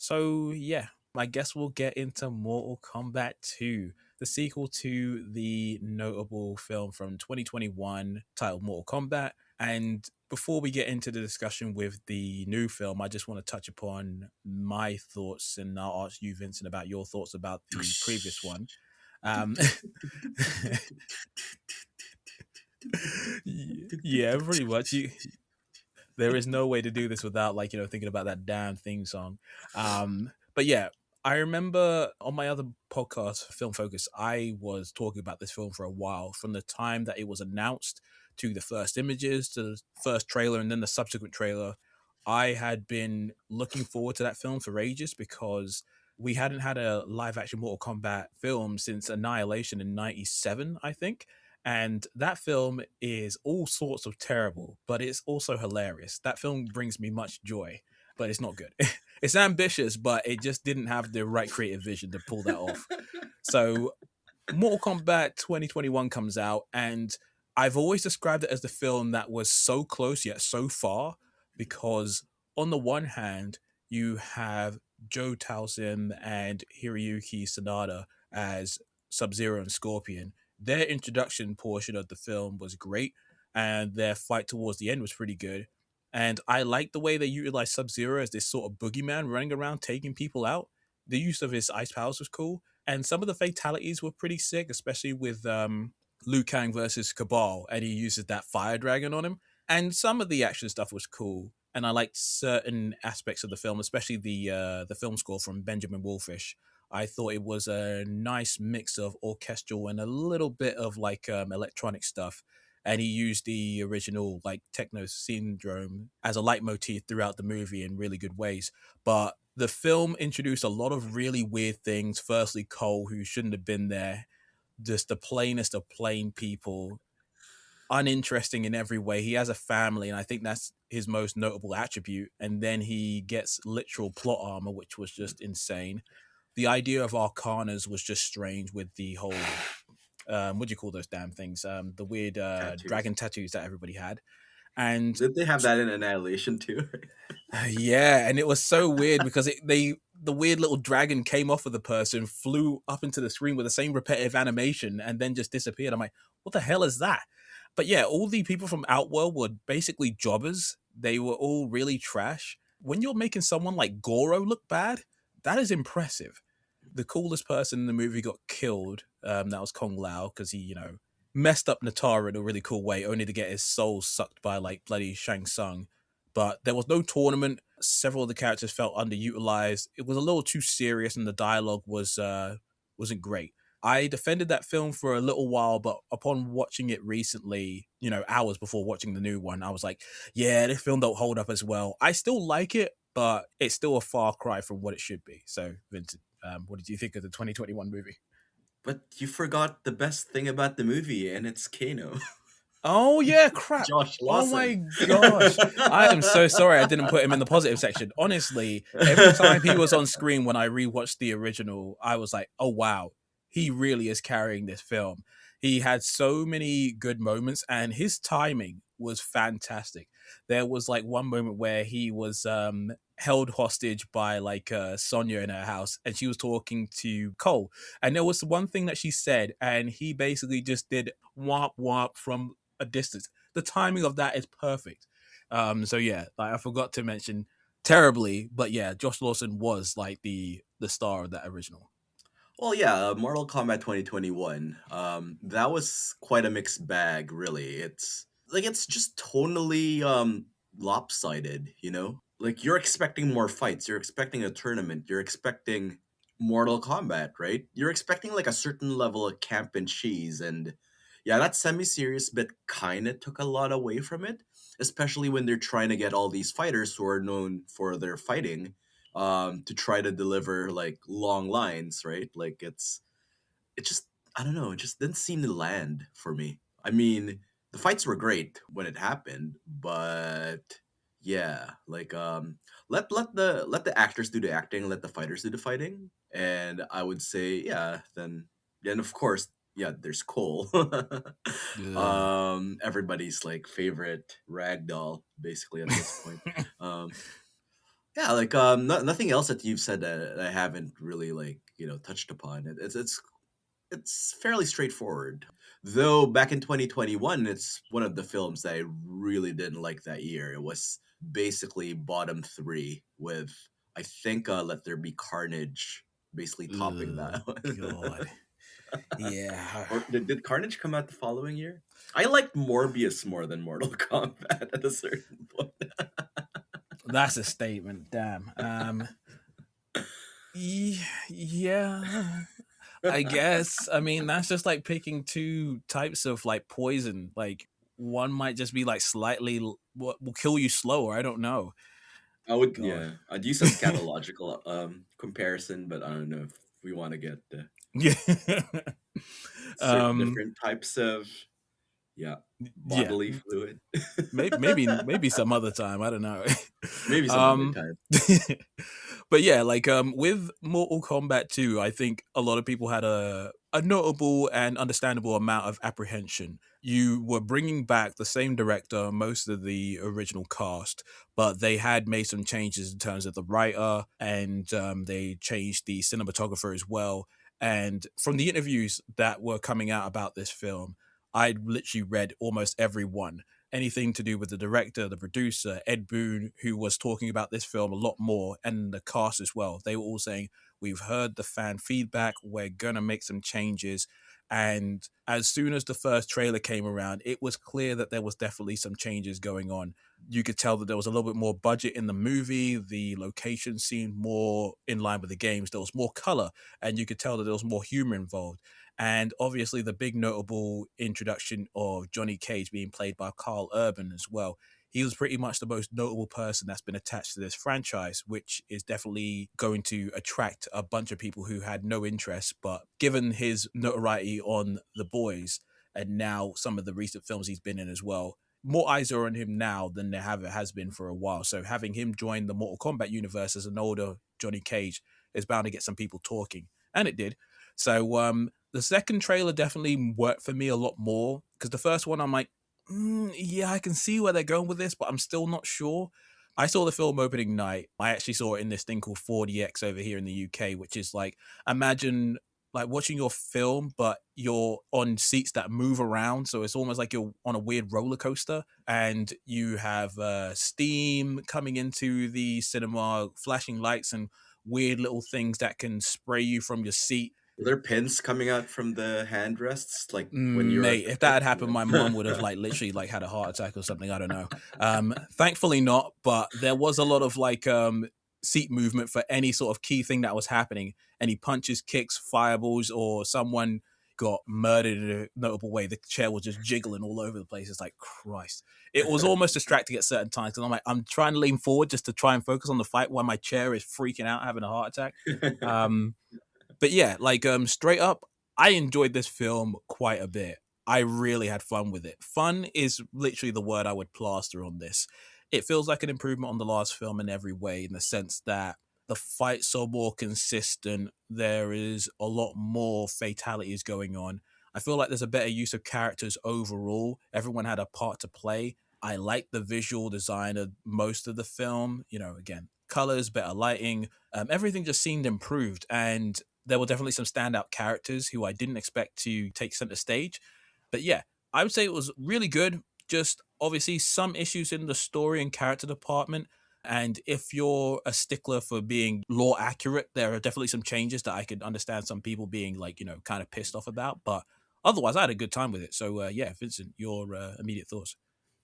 So yeah, I guess we'll get into Mortal Kombat 2, the sequel to the notable film from 2021 titled Mortal Kombat. And before we get into the discussion with the new film, I just want to touch upon my thoughts, and I'll ask you, Vincent, about your thoughts about the previous one. Um, yeah, pretty much. There is no way to do this without thinking about that damn theme song. But yeah, I remember on my other podcast, Film Focus, I was talking about this film for a while, from the time that it was announced to the first images to the first trailer and then the subsequent trailer. I had been looking forward to that film for ages because we hadn't had a live action Mortal Kombat film since Annihilation in 97, I think. And that film is all sorts of terrible, but it's also hilarious. That film brings me much joy, but it's not good. It's ambitious, but it just didn't have the right creative vision to pull that off. So Mortal Kombat 2021 comes out, and I've always described it as the film that was so close yet so far, because on the one hand, you have Joe Towson and Hiroyuki Sanada as Sub-Zero and Scorpion. Their introduction portion of the film was great, and their fight towards the end was pretty good. And I like the way they utilized Sub-Zero as this sort of boogeyman running around taking people out. The use of his ice powers was cool, and some of the fatalities were pretty sick, especially with Liu Kang versus Cabal, and he uses that fire dragon on him. And some of the action stuff was cool, and I liked certain aspects of the film, especially the film score from Benjamin Wolfish. I thought it was a nice mix of orchestral and a little bit of electronic stuff. And he used the original techno syndrome as a leitmotif throughout the movie in really good ways. But the film introduced a lot of really weird things. Firstly, Cole, who shouldn't have been there, just the plainest of plain people, uninteresting in every way. He has a family, and I think that's his most notable attribute. And then he gets literal plot armor, which was just insane. The idea of arcanas was just strange with the whole what do you call those damn things? The weird Tattoos. dragon tattoos that everybody had. And Did they have that in Annihilation too? yeah, and it was so weird because the weird little dragon came off of the person, flew up into the screen with the same repetitive animation, and then just disappeared. I'm like, what the hell is that? But yeah, all the people from Outworld were basically jobbers. They were all really trash. When you're making someone like Goro look bad, that is impressive. The coolest person in the movie got killed. That was Kong Lao, because he, messed up Natara in a really cool way, only to get his soul sucked by bloody Shang Tsung. But there was no tournament. Several of the characters felt underutilized. It was a little too serious, and the dialogue wasn't great. I defended that film for a little while, but upon watching it recently, hours before watching the new one, I was like, yeah, this film don't hold up as well. I still like it, but it's still a far cry from what it should be. So, Vincent, what did you think of the 2021 movie? But you forgot the best thing about the movie, and it's Kano. Oh yeah, crap. Josh Oh Lawson. my gosh. I am so sorry I didn't put him in the positive section. Honestly, every time he was on screen when I rewatched the original, I was like, oh wow, he really is carrying this film. He had so many good moments, and his timing was fantastic. There was one moment where he was held hostage by Sonya in her house, and she was talking to Cole. And there was one thing that she said, and he basically just did womp womp from a distance. The timing of that is perfect. So yeah, I forgot to mention terribly, but yeah, Josh Lawson was the star of that original. Well, yeah, Mortal Kombat 2021. That was quite a mixed bag, really. It's just tonally lopsided, you know? Like you're expecting more fights, you're expecting a tournament, you're expecting Mortal Kombat, right? You're expecting like a certain level of camp and cheese, and yeah, that semi-serious bit kind of took a lot away from it, especially when they're trying to get all these fighters who are known for their fighting to try to deliver like long lines, right? Like it just, I don't know, it just didn't seem to land for me. I mean, the fights were great when it happened, but yeah, like let the actors do the acting, let the fighters do the fighting, and I would say yeah, then of course yeah, there's Cole, Ugh. everybody's like favorite ragdoll basically at this point. Um, Yeah, like nothing else that you've said that I haven't really like touched upon. It's fairly straightforward. Though back in 2021, it's one of the films that I really didn't like that year. It was basically bottom three with I think Let There Be Carnage basically topping Ugh, that one. God. Yeah. Or did Carnage come out the following year? I liked Morbius more than Mortal Kombat at a certain point. That's a statement. Damn. Yeah. I guess. I mean, that's just like picking two types of like poison. Like one might just be like slightly what will kill you slower. I don't know. I would, God. yeah, I'd use a scatological comparison, but I don't know if we want to get Yeah. certain um. different types of, yeah, Yeah. bodily fluid. Maybe some other time. I don't know. Maybe some other um. time. But yeah, like with Mortal Kombat 2, I think a lot of people had a notable and understandable amount of apprehension. You were bringing back the same director, most of the original cast, but they had made some changes in terms of the writer, and they changed the cinematographer as well. And from the interviews that were coming out about this film, I'd literally read almost every one, anything to do with the director, the producer, Ed Boon, who was talking about this film a lot more, and the cast as well. They were all saying, we've heard the fan feedback, we're going to make some changes. And as soon as the first trailer came around, it was clear that there was definitely some changes going on. You could tell that there was a little bit more budget in the movie. The location seemed more in line with the games. There was more color, and you could tell that there was more humor involved. And obviously, the big notable introduction of Johnny Cage being played by Carl Urban as well. He was pretty much the most notable person that's been attached to this franchise, which is definitely going to attract a bunch of people who had no interest. But given his notoriety on The Boys and now some of the recent films he's been in as well, more eyes are on him now than there has been for a while. So having him join the Mortal Kombat universe as an older Johnny Cage is bound to get some people talking, and it did. So the second trailer definitely worked for me a lot more because the first one I'm like, yeah, I can see where they're going with this, but I'm still not sure. I saw the film opening night. I actually saw it in this thing called 4DX over here in the UK, which is like, imagine like watching your film, but you're on seats that move around. So it's almost like you're on a weird roller coaster, and you have steam coming into the cinema, flashing lights and weird little things that can spray you from your seat. Were there pins coming out from the handrests, like when you were at Mate, the if that pit? had happened, my mum would have Yeah. like literally like had a heart attack or something. I don't know. Thankfully not, but there was a lot of like seat movement for any sort of key thing that was happening. Any punches, kicks, fireballs, or someone got murdered in a notable way. The chair was just jiggling all over the place. It's like Christ. It was almost distracting at certain times because I'm like, I'm trying to lean forward just to try and focus on the fight while my chair is freaking out, having a heart attack. Um, but yeah, like straight up, I enjoyed this film quite a bit. I really had fun with it. Fun is literally the word I would plaster on this. It feels like an improvement on the last film in every way, in the sense that the fights are more consistent. There is a lot more fatalities going on. I feel like there's a better use of characters overall. Everyone had a part to play. I like the visual design of most of the film. You know, again, colors, better lighting, everything just seemed improved. And there were definitely some standout characters who I didn't expect to take center stage. But yeah, I would say it was really good. Just obviously some issues in the story and character department. And if you're a stickler for being lore accurate, there are definitely some changes that I could understand some people being like, kind of pissed off about. But otherwise, I had a good time with it. So yeah, Vincent, your immediate thoughts?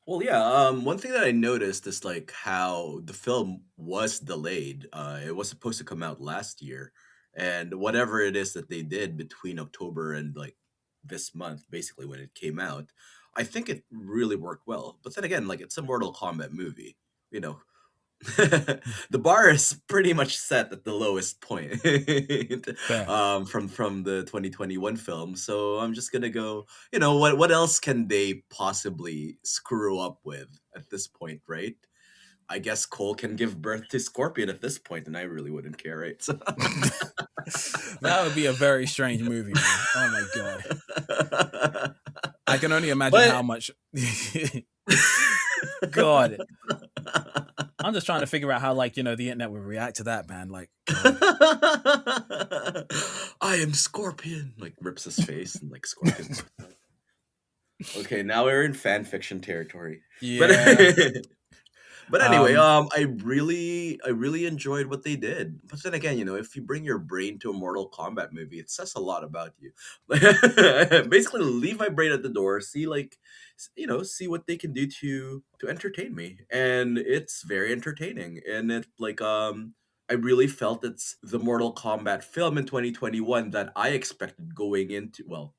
Well, yeah. One thing that I noticed is like how the film was delayed. It was supposed to come out last year, and whatever it is that they did between October and like this month, basically when it came out, I think it really worked well. But then again, like it's a Mortal Kombat movie, you know. The bar is pretty much set at the lowest point Fair. from the 2021 film. So I'm just gonna go. What else can they possibly screw up with at this point, right? I guess Cole can give birth to Scorpion at this point, and I really wouldn't care, right? So That would be a very strange movie, man. Oh my god. I can only imagine but how much. God. I'm just trying to figure out how, like, the internet would react to that, man. Like, God. I am Scorpion. Like rips his face and like Scorpion. Okay, now we're in fan fiction territory. But Yeah. but anyway, Um, I really enjoyed what they did. But then again, if you bring your brain to a Mortal Kombat movie, it says a lot about you. Basically, leave my brain at the door. See, like, see what they can do to entertain me, and it's very entertaining. And it like I really felt it's the Mortal Kombat film in 2021 that I expected going into. Well,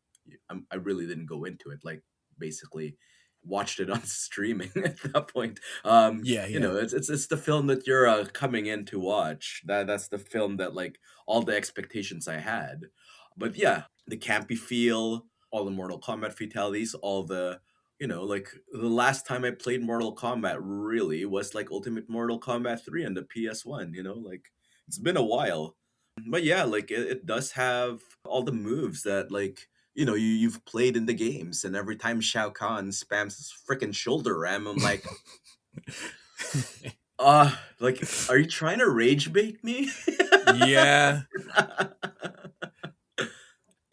I really didn't go into it. Like, basically watched it on streaming at that point. yeah, yeah. It's the film that you're coming in to watch. That's the film that like all the expectations I had. But yeah, the campy feel, all the Mortal Kombat fatalities, all the like the last time I played Mortal Kombat really was like Ultimate Mortal Kombat 3 on the PS1, like it's been a while. But yeah, like it does have all the moves that like you've played in the games, and every time Shao Kahn spams his freaking shoulder ram, I'm like, like, are you trying to rage bait me? Yeah.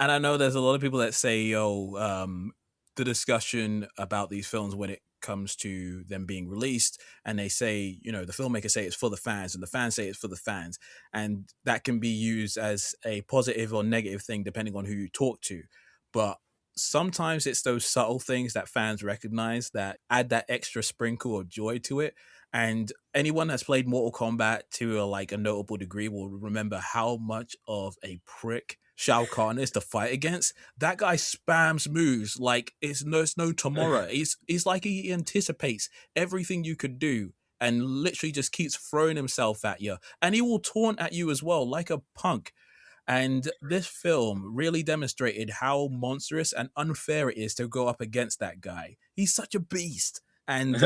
And I know there's a lot of people that say, the discussion about these films when it comes to them being released, and they say, the filmmakers say it's for the fans, and the fans say it's for the fans. And that can be used as a positive or negative thing depending on who you talk to. But sometimes it's those subtle things that fans recognize that add that extra sprinkle of joy to it. And anyone that's played Mortal Kombat to a notable degree will remember how much of a prick Shao Kahn is to fight against. That guy spams moves like it's no tomorrow. He's like he anticipates everything you could do and literally just keeps throwing himself at you. And he will taunt at you as well, like a punk. And this film really demonstrated how monstrous and unfair it is to go up against that guy. He's such a beast. And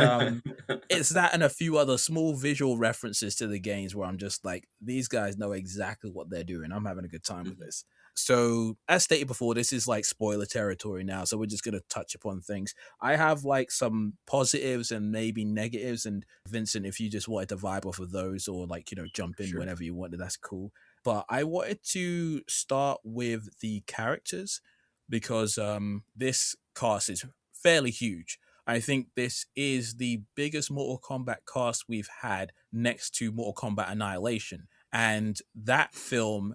it's that and a few other small visual references to the games where I'm just like, these guys know exactly what they're doing. I'm having a good time with this. So, as stated before, this is like spoiler territory now. So, we're just going to touch upon things. I have like some positives and maybe negatives. And Vincent, if you just wanted to vibe off of those or jump in Sure. whenever you wanted, that's cool. But I wanted to start with the characters because this cast is fairly huge. I think this is the biggest Mortal Kombat cast we've had next to Mortal Kombat Annihilation. And that film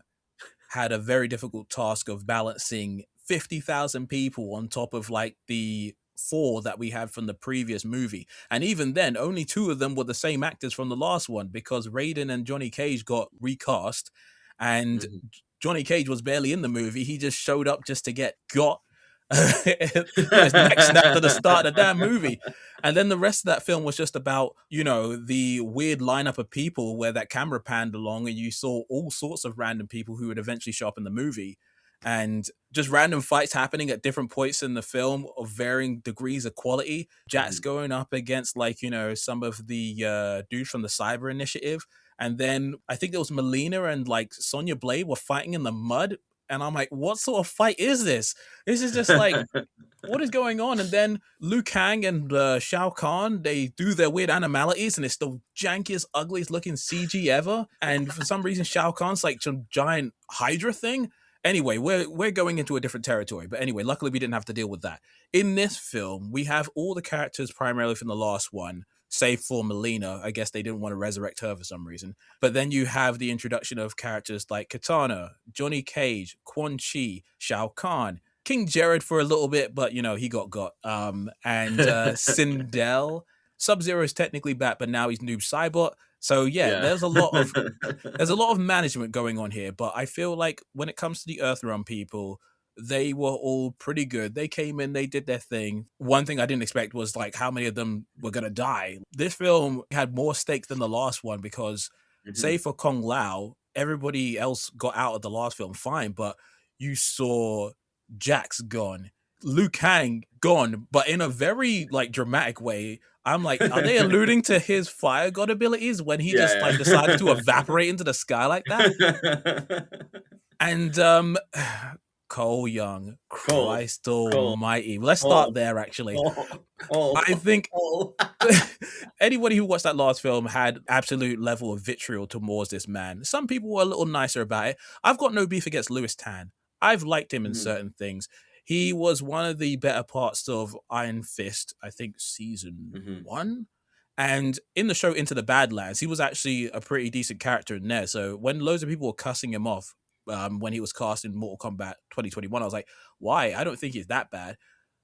had a very difficult task of balancing 50,000 people on top of like the four that we had from the previous movie. And even then, only two of them were the same actors from the last one because Raiden and Johnny Cage got recast. And Mhm. Johnny Cage was barely in the movie. He just showed up just to get got. Got his neck snapped at the start of the damn movie. And then the rest of that film was just about, the weird lineup of people where that camera panned along and you saw all sorts of random people who would eventually show up in the movie. And just random fights happening at different points in the film of varying degrees of quality. Jack's Mhm. going up against some of the dudes from the Cyber Initiative. And then I think there was Melina and like Sonya Blade were fighting in the mud. And I'm like, what sort of fight is this? This is just like, what is going on? And then Liu Kang and Shao Kahn, they do their weird animalities, and it's the jankiest, ugliest looking CG ever. And for some reason, Shao Kahn's like some giant Hydra thing. Anyway, we're going into a different territory. But anyway, luckily we didn't have to deal with that. In this film, we have all the characters primarily from the last one, save for Melina. I guess they didn't want to resurrect her for some reason. But then you have the introduction of characters like Katana, Johnny Cage, Quan Chi, Shao Kahn, King Jared for a little bit, but he got. And Sindel. Sub Zero is technically back, but now he's Noob Saibot. So yeah, Yeah. there's a lot of management going on here, but I feel like when it comes to the Earthrealm people, they were all pretty good. They came in, they did their thing. One thing I didn't expect was like how many of them were gonna die. This film had more stakes than the last one because, say Mhm. for Kong Lao, everybody else got out of the last film fine, but you saw Jax gone, Liu Kang gone, but in a very like dramatic way. I'm like, are they alluding to his fire god abilities when he just Yeah, like decided to evaporate into the sky like that? yeah. And Cole Young, Cole, Christ Cole, almighty. Let's start Cole, there, actually. Cole, I Cole, think Cole. anybody who watched that last film had absolute level of vitriol towards this man. Some people were a little nicer about it. I've got no beef against Lewis Tan. I've liked him in Mhm, certain things. He was one of the better parts of Iron Fist, I think season mhm. one. And in the show Into the Badlands, he was actually a pretty decent character in there. So when loads of people were cussing him off when he was cast in Mortal Kombat 2021, I was like, why? I don't think he's that bad.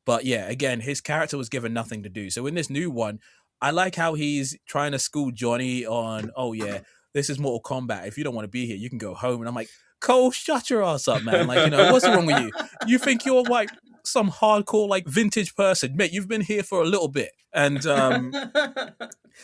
But yeah, again, his character was given nothing to do. So in this new one, I like how he's trying to school Johnny on, oh yeah, this is Mortal Kombat. If you don't want to be here, you can go home. And I'm like, Cole, shut your ass up, man. Like, what's wrong with you? You think you're like some hardcore, like vintage person. Mate, you've been here for a little bit. And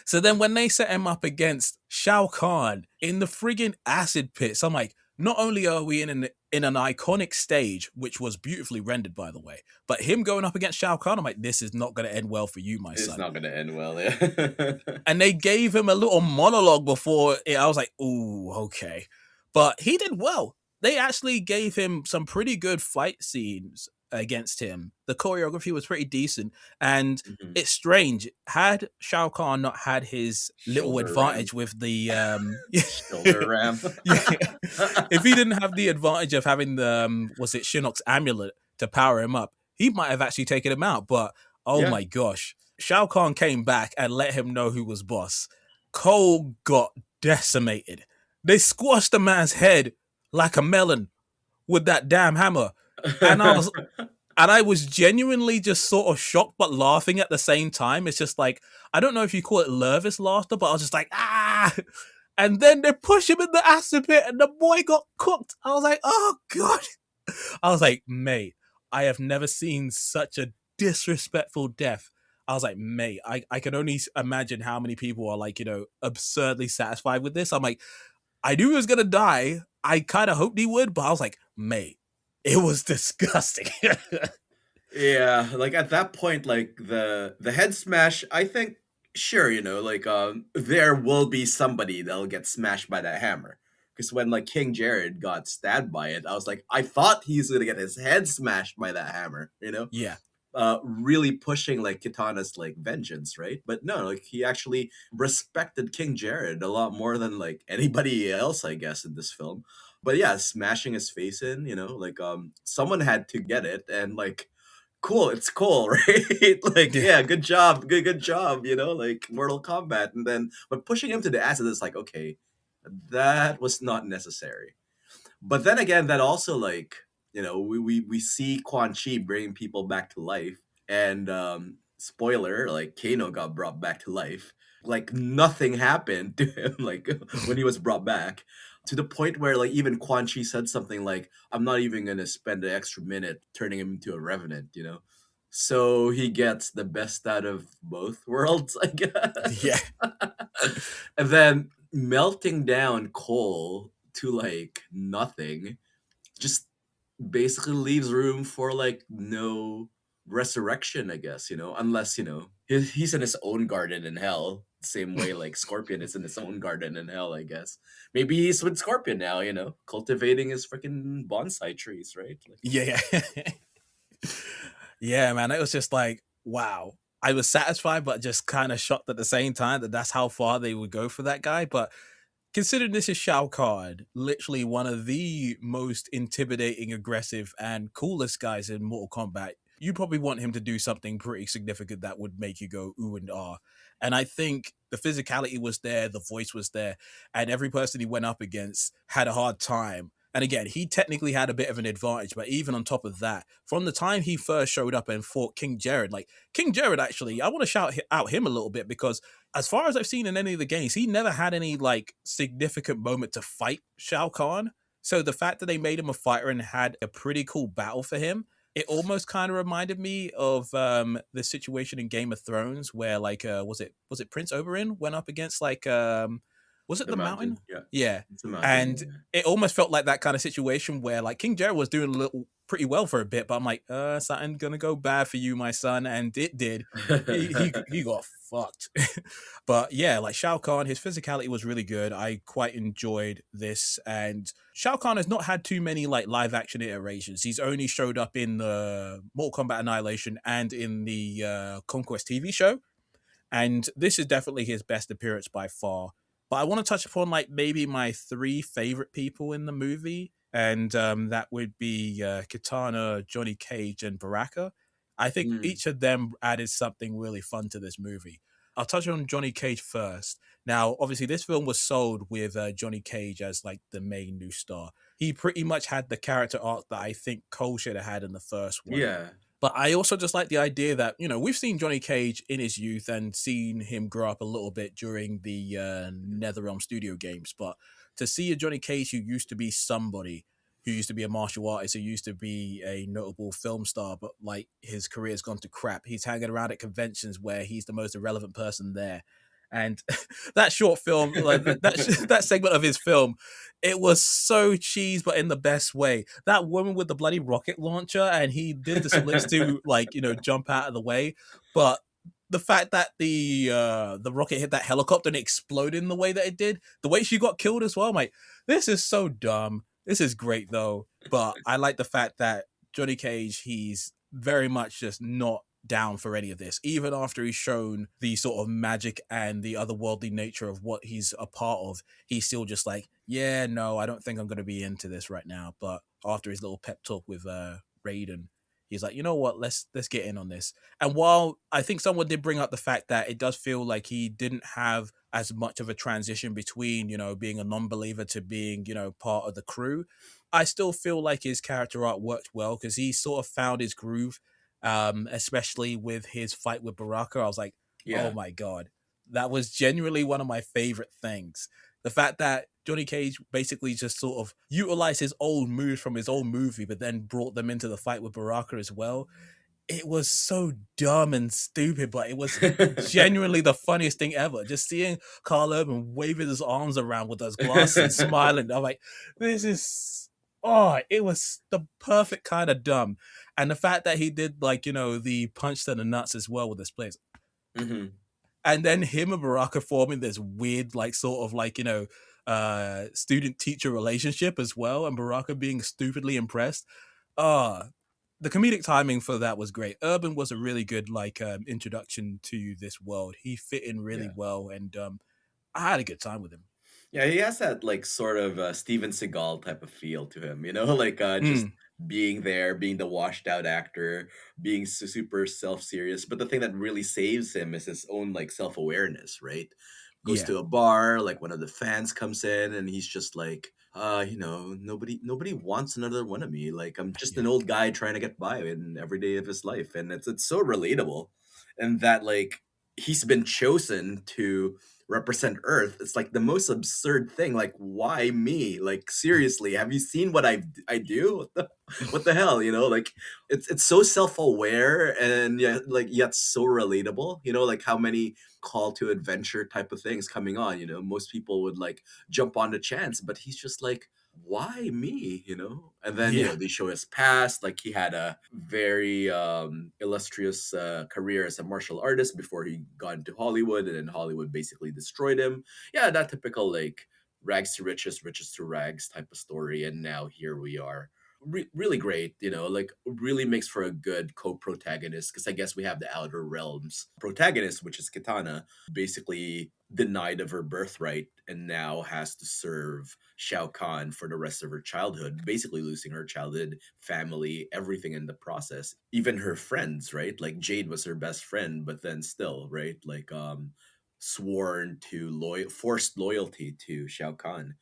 so then when they set him up against Shao Kahn in the friggin' acid pits, I'm like, not only are we in an iconic stage, which was beautifully rendered, by the way, but him going up against Shao Kahn, I'm like, this is not going to end well for you, my It's son. not gonna end well, yeah. And they gave him a little monologue before it. I was like, ooh, okay. But he did well. They actually gave him some pretty good fight scenes against him. The choreography was pretty decent. And Mhm. it's strange. Had Shao Kahn not had his little Shoulder ramp. advantage with the Shoulder ramp. yeah, if he didn't have the advantage of having the was it Shinnok's amulet to power him up, he might have actually taken him out. But oh Yeah. my gosh, Shao Kahn came back and let him know who was boss. Cole got decimated. They squashed the man's head like a melon with that damn hammer. And I was genuinely just sort of shocked but laughing at the same time. It's just like, I don't know if you call it nervous laughter, but I was just like, ah. And then they push him in the acid pit and the boy got cooked. I was like, oh God. I was like, mate, I have never seen such a disrespectful death. I was like, mate, I can only imagine how many people are like, absurdly satisfied with this. I'm like, I knew he was going to die. I kind of hoped he would, but I was like, mate, it was disgusting. Yeah, like at that point, like the head smash, I think sure, like there will be somebody that'll get smashed by that hammer. Because when like King Jared got stabbed by it, I was like, I thought he's gonna get his head smashed by that hammer. Yeah. Really pushing like Kitana's like vengeance, right? But no, like he actually respected King Jared a lot more than like anybody else, I guess, in this film. But yeah, smashing his face in, like someone had to get it, and like cool, it's cool, right? Like, Yeah. yeah, good job, good job, like Mortal Kombat. And then but pushing him to the acid is like, okay, that was not necessary. But then again, that also like, we see Quan Chi bringing people back to life, and spoiler, like Kano got brought back to life. Like nothing happened to him, like when he was brought back. To the point where like even Quan Chi said something like, I'm not even gonna spend the extra minute turning him into a revenant. So he gets the best out of both worlds, I Yeah. guess. And then melting down Cole to like nothing just basically leaves room for like no resurrection, I guess, unless, he's in his own garden in hell, same way like Scorpion is in his own garden in hell, I guess. Maybe he's with Scorpion now, cultivating his freaking bonsai trees, right? Like, Yeah. Yeah, man. It was just like, wow. I was satisfied, but just kind of shocked at the same time that that's how far they would go for that guy. But considering this is Shao Kahn, literally one of the most intimidating, aggressive, and coolest guys in Mortal Kombat, you probably want him to do something pretty significant that would make you go ooh and ah. And I think the physicality was there, the voice was there, and every person he went up against had a hard time. And again, he technically had a bit of an advantage, but even on top of that, from the time he first showed up and fought King Jared, like King Jared, actually, I want to shout out him a little bit because as far as I've seen in any of the games, he never had any like significant moment to fight Shao Kahn. So the fact that they made him a fighter and had a pretty cool battle for him, it almost kind of reminded me of the situation in Game of Thrones where like was it Prince Oberyn went up against like was it the the Mountain? mountain, yeah. Yeah. It's a mountain, And yeah. it almost felt like that kind of situation where like King Jared was doing a little pretty well for a bit, but I'm like, something gonna go bad for you, my son, and it did. He got fucked. But yeah, like Shao Kahn, his physicality was really good. I quite enjoyed this, and Shao Kahn has not had too many like live action iterations. He's only showed up in the Mortal Kombat Annihilation and in the Conquest TV show, and this is definitely his best appearance by far. But I want to touch upon like maybe my three favorite people in the movie, and that would be Kitana, Johnny Cage, and Baraka. I think Mm, each of them added something really fun to this movie. I'll touch on Johnny Cage first. Now, obviously, this film was sold with Johnny Cage as like the main new star. He pretty much had the character arc that I think Cole should have had in the first one. yeah. But I also just like the idea that, we've seen Johnny Cage in his youth and seen him grow up a little bit during the NetherRealm studio games. But to see a Johnny Cage who used to be somebody, who used to be a martial artist, who used to be a notable film star, but like his career's gone to crap. He's hanging around at conventions where he's the most irrelevant person there. And that short film, like that segment of his film, it was so cheese, but in the best way. That woman with the bloody rocket launcher, and he did the splits to like jump out of the way, but the fact that the rocket hit that helicopter and exploded in the way that it did, the way she got killed as well, I'm like, this is so dumb. This is great though, but I like the fact that Johnny Cage, he's very much just not down for any of this, even after he's shown the sort of magic and the otherworldly nature of what he's a part of. He's still just like, yeah, no, I don't think I'm going to be into this right now. But after his little pep talk with Raiden, he's like, you know what, let's get in on this. And while I think someone did bring up the fact that it does feel like he didn't have as much of a transition between being a non-believer to being part of the crew, I still feel like his character art worked well because he sort of found his groove, especially with his fight with Baraka. I was like, oh Yeah. my god, that was genuinely one of my favorite things. The fact that Johnny Cage basically just sort of utilized his old moves from his old movie, but then brought them into the fight with Baraka as well. It was so dumb and stupid, but it was genuinely the funniest thing ever. Just seeing Carl Urban waving his arms around with those glasses and smiling. I'm like, this is it was the perfect kind of dumb. And the fact that he did like, the punch to the nuts as well with this place. Hmm. And then him and Baraka forming this weird, like sort of like, student teacher relationship as well, and Baraka being stupidly impressed. Uh the comedic timing for that was great. Urban was a really good like introduction to this world. He fit in really Yeah. well, and I had a good time with him. Yeah, he has that like sort of Steven Seagal type of feel to him, like just Mm, being there, being the washed out actor, being super self serious. But the thing that really saves him is his own like self awareness, right? Goes yeah, to a bar, like one of the fans comes in, and he's just like, nobody wants another one of me. Like I'm just yeah, an old guy trying to get by in every day of his life, and it's so relatable, and that like he's been chosen to represent Earth. It's like the most absurd thing. Like, why me? Like, seriously, have you seen what I do? What the hell? Like it's so self aware and yeah, like yet so relatable. Like how many call to adventure type of things coming on. Most people would like jump on the chance, but he's just like, why me? And then yeah, they show his past. Like he had a very illustrious career as a martial artist before he got into Hollywood, and then Hollywood basically destroyed him. Yeah, that typical like rags to riches, riches to rags type of story. And now here we are. Really great, like really makes for a good co-protagonist, because I guess we have the Outer Realms protagonist, which is Katana, basically denied of her birthright and now has to serve Shao Kahn for the rest of her childhood, basically losing her childhood, family, everything in the process, even her friends, right? Like Jade was her best friend, but then still, right? Like sworn to forced loyalty to Shao Kahn.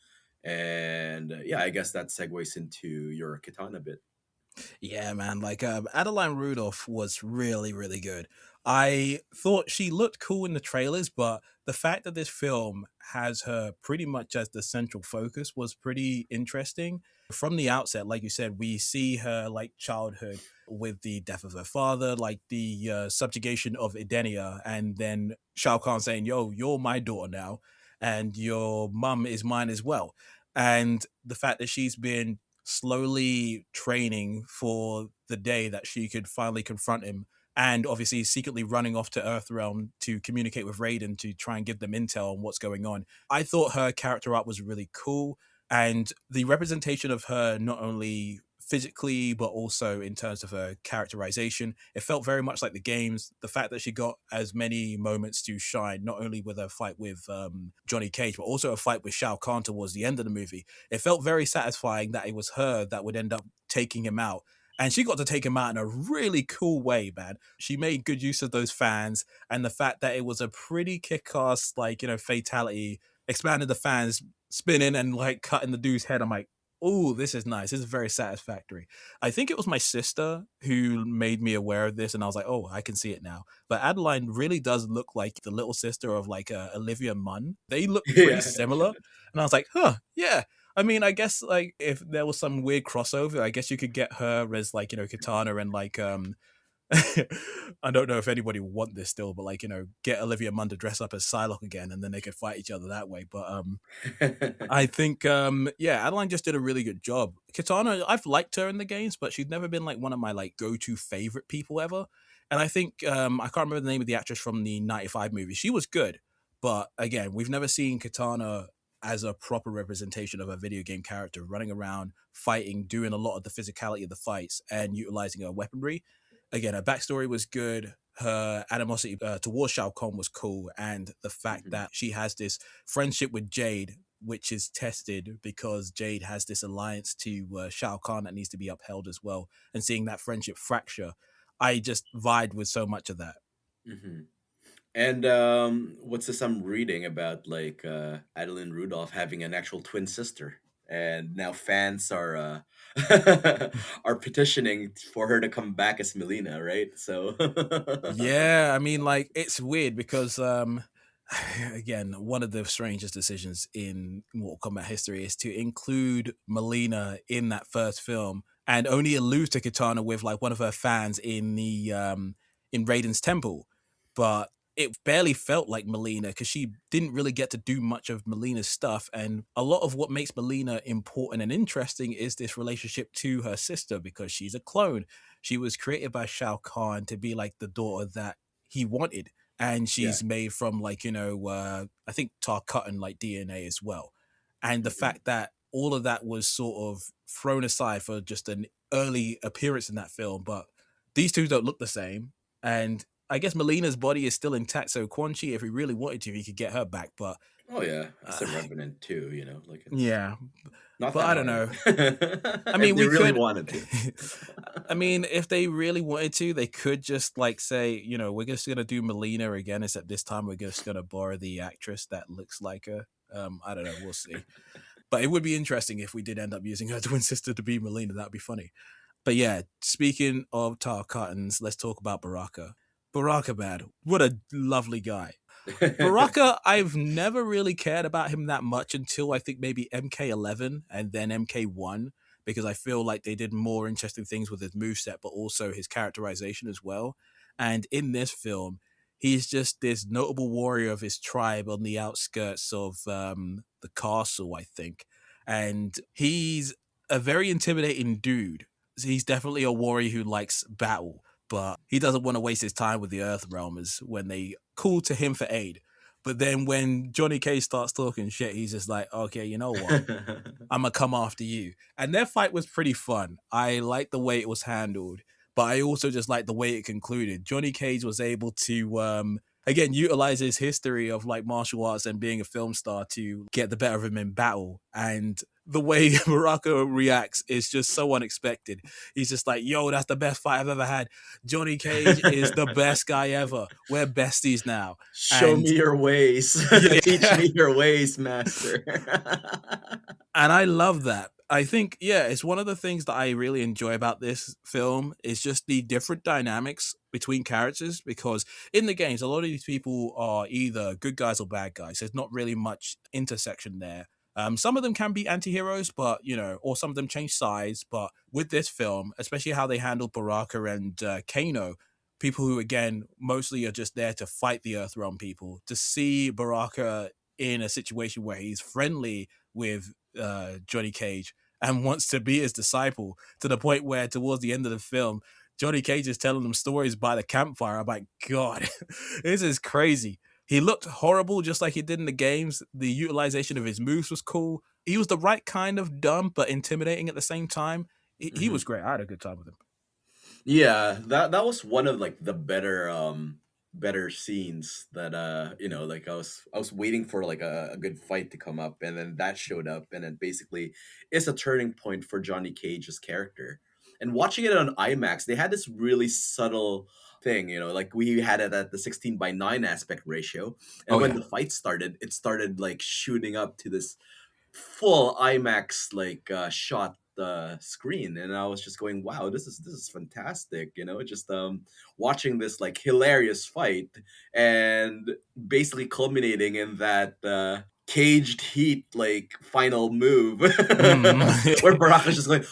And yeah, I guess that segues into your Katana bit. yeah, man. Like Adeline Rudolph was really, really good. I thought she looked cool in the trailers, but the fact that this film has her pretty much as the central focus was pretty interesting. From the outset, like you said, we see her like childhood with the death of her father, like the subjugation of Edenia, and then Shao Kahn saying, "Yo, you're my daughter now, and your mum is mine as well." And the fact that she's been slowly training for the day that she could finally confront him, and obviously secretly running off to Earthrealm to communicate with Raiden to try and give them intel on what's going on. I thought her character art was really cool, and the representation of her, not only physically but also in terms of her characterization, it felt very much like the games. The fact that she got as many moments to shine, not only with her fight with Johnny Cage but also a fight with Shao Kahn towards the end of the movie, it felt very satisfying that it was her that would end up taking him out. And she got to take him out in a really cool way, man. She made good use of those fans, and the fact that it was a pretty kick-ass, like, fatality, expanded the fans spinning and like cutting the dude's head. I'm like, oh, this is nice. This is very satisfactory. I think it was my sister who made me aware of this, and I was like, oh, I can see it now. But Adeline really does look like the little sister of like Olivia Munn. They look pretty Yeah. similar, and I was like, huh, yeah. I mean, I guess like if there was some weird crossover, I guess you could get her as like Katana and like I don't know if anybody would want this still, but like get Olivia Munn to dress up as Psylocke again, and then they could fight each other that way. But I think yeah, Adeline just did a really good job. Katana, I've liked her in the games, but she's never been like one of my like go-to favorite people ever. And I think I can't remember the name of the actress from the 95 movie. She was good, but again, we've never seen Katana as a proper representation of a video game character running around, fighting, doing a lot of the physicality of the fights and utilizing her weaponry. Again, her backstory was good. Her animosity towards Shao Kahn was cool. And the fact Mhm. that she has this friendship with Jade, which is tested because Jade has this alliance to Shao Kahn that needs to be upheld as well. And seeing that friendship fracture, I just vied with so much of that. Mhm. And what's this I'm reading about, like Adeline Rudolph having an actual twin sister, and now fans are are petitioning for her to come back as Melina, right? So Yeah, I mean, like it's weird because again, one of the strangest decisions in Mortal Kombat history is to include Melina in that first film and only allude to Katana with like one of her fans in the in Raiden's temple. But it barely felt like Melina because she didn't really get to do much of Melina's stuff. And a lot of what makes Melina important and interesting is this relationship to her sister because she's a clone. She was created by Shao Kahn to be like the daughter that he wanted, and yeah. she's made from like I think Tarkatan like DNA as well. And the Mhm. fact that all of that was sort of thrown aside for just an early appearance in that film, but these two don't look the same. And I guess Melina's body is still intact, so Quan Chi, if he really wanted to, he could get her back. But Oh yeah, as uh, a revenant too, you know, like it's yeah, not but that I don't hard know. I if mean, they we really could. wanted to. I mean, if they really wanted to, they could just like say, we're just gonna do Melina again, except this time we're just gonna borrow the actress that looks like her. I don't know, we'll see. But it would be interesting if we did end up using her twin sister to be Melina. That'd be funny. But yeah, speaking of Tar Cottons, let's talk about Baraka. Baraka, man, what a lovely guy. Baraka, I've never really cared about him that much until I think maybe MK11 and then MK1, because I feel like they did more interesting things with his moveset, but also his characterization as well. And in this film, he's just this notable warrior of his tribe on the outskirts of the castle, I think. And he's a very intimidating dude. He's definitely a warrior who likes battle, but he doesn't want to waste his time with the Earth Realmers when they call to him for aid. But then when Johnny Cage starts talking shit, he's just like, okay, you know what? I'm gonna come after you. And their fight was pretty fun. I liked the way it was handled, but I also just liked the way it concluded. Johnny Cage was able to again utilize his history of like martial arts and being a film star to get the better of him in battle. And the way Morocco reacts is just so unexpected. He's just like, yo, that's the best fight I've ever had. Johnny Cage is the best guy ever. We're besties now. Show And me your ways. Teach yeah, me your ways, master. and I love that. I think, yeah, it's one of the things that I really enjoy about this film is just the different dynamics between characters, because in the games, a lot of these people are either good guys or bad guys. There's not really much intersection there. Some of them can be anti-heroes, but, or some of them change sides. But with this film, especially how they handled Baraka and Kano, people who, again, mostly are just there to fight the Earthrealm people, to see Baraka in a situation where he's friendly with Johnny Cage and wants to be his disciple, to the point where towards the end of the film, Johnny Cage is telling them stories by the campfire. I'm like, God, this is crazy. He looked horrible just like he did in the games. The utilization of his moves was cool. He was the right kind of dumb but intimidating at the same time. He was Mhm. great. I had a good time with him. Yeah, that was one of like the better scenes that like I was waiting for like a good fight to come up, and then that showed up, and then basically it's a turning point for Johnny Cage's character. And watching it on IMAX, they had this really subtle thing, like we had it at the 16:9 aspect ratio, and Oh when yeah. the fight started, it started like shooting up to this full IMAX like shot screen, and I was just going, "Wow, this is fantastic!" Just watching this like hilarious fight, and basically culminating in that caged heat like final move, Mm. where Barack is just going,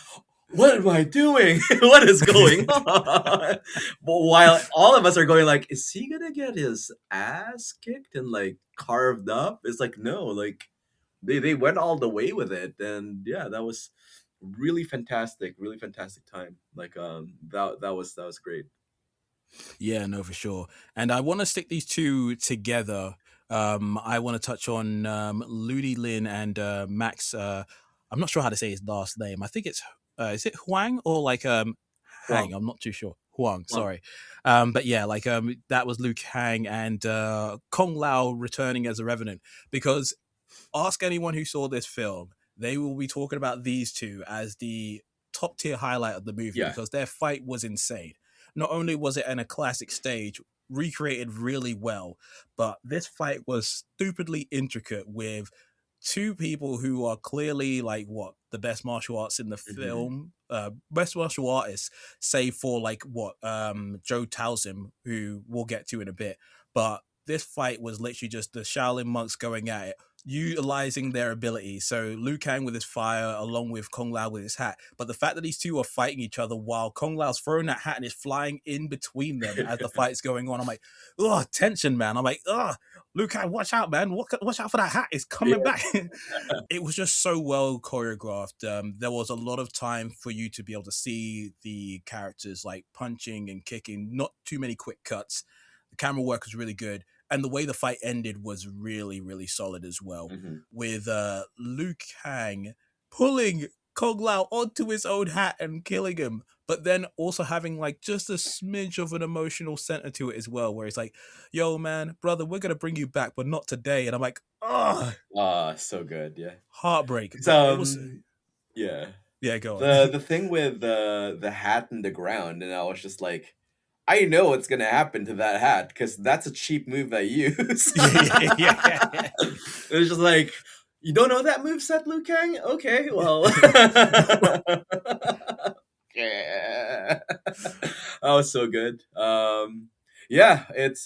"What am I doing? What is going on?" But while all of us are going like, "Is he gonna get his ass kicked and like carved up?" It's like, no, like they went all the way with it, and yeah, that was really fantastic time. Like that was great. Yeah, no, for sure. And I want to stick these two together. I want to touch on Ludi Lin and Max. I'm not sure how to say his last name. I think it's is it Huang or like Hang? Wrong. I'm not too sure. Huang, Wrong. sorry. But yeah, like that was Luke Hang and Kong Lao returning as a revenant, because ask anyone who saw this film, they will be talking about these two as the top tier highlight of the movie, Yeah. because their fight was insane. Not only was it in a classic stage, recreated really well, but this fight was stupidly intricate with two people who are clearly like what the best martial arts in the Hmm. film, best martial artists, save for like what Joe Towson, who we'll get to in a bit. But this fight was literally just the Shaolin monks going at it, utilizing their abilities. So Liu Kang with his fire, along with Kung Lao with his hat. But the fact that these two are fighting each other while Kung Lao's throwing that hat and is flying in between them as the fight's going on, I'm like, oh, tension, man. I'm like, oh, Liu Kang, watch out, man. Watch out for that hat. It's Yeah. coming back. It was just so well choreographed. There was a lot of time for you to be able to see the characters like punching and kicking, not too many quick cuts. The camera work was really good, and the way the fight ended was really, really solid as well. Hmm. With Liu Kang pulling Kung Lao onto his own hat and killing him, but then also having like just a smidge of an emotional center to it as well, where it's like, "Yo, man, brother, we're gonna bring you back, but not today." And I'm like, "Oh, So good. Yeah. heartbreak." It's But it was, yeah. yeah, go on. The thing with the hat in the ground, and I was just like, I know what's gonna happen to that hat because that's a cheap move I use. Yeah, yeah, yeah. It was just like, you don't know that move set, Liu Kang? Okay, well. Yeah. That was so good. Yeah, it's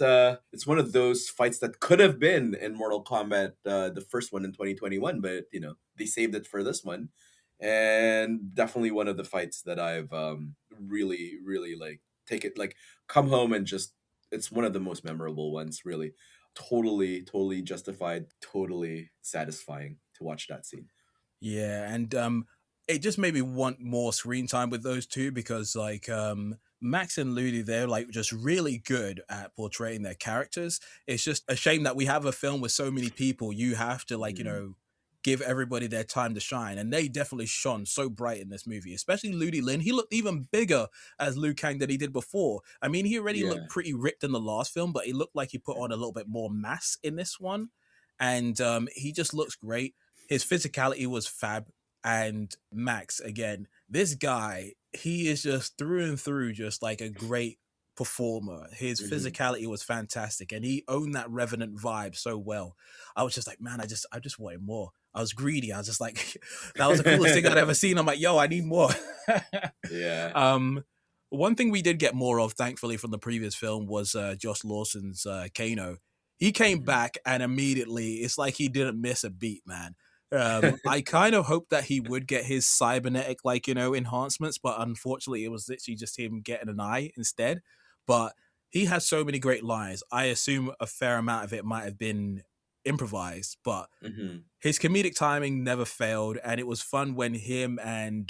one of those fights that could have been in Mortal Kombat, the first one in 2021, but they saved it for this one, and definitely one of the fights that I've really really like take it like come home and just it's one of the most memorable ones. Really, totally justified, totally satisfying to watch that scene. Yeah, and it just made me want more screen time with those two, because like Max and Ludi, they're like just really good at portraying their characters. It's just a shame that we have a film with so many people. You have to like, Mhm. give everybody their time to shine, and they definitely shone so bright in this movie. Especially Ludi Lin, he looked even bigger as Liu Kang than he did before. I mean, he already looked Yeah. pretty ripped in the last film, but he looked like he put on a little bit more mass in this one, and he just looks great. His physicality was fab. And Max, again, this guy, he is just through and through just like a great performer. His Hmm. physicality was fantastic, and he owned that revenant vibe so well. I was just like, man, I just wanted more. I was greedy. I was just like, that was the coolest thing I'd ever seen. I'm like, yo, I need more. Yeah. um, one thing we did get more of, thankfully, from the previous film was Josh Lawson's Kano. He came Mhm. back and immediately, it's like he didn't miss a beat, man. I kind of hoped that he would get his cybernetic, like, enhancements, but unfortunately, it was literally just him getting an eye instead. But he has so many great lines. I assume a fair amount of it might have been improvised, but Hmm. his comedic timing never failed, and it was fun when him and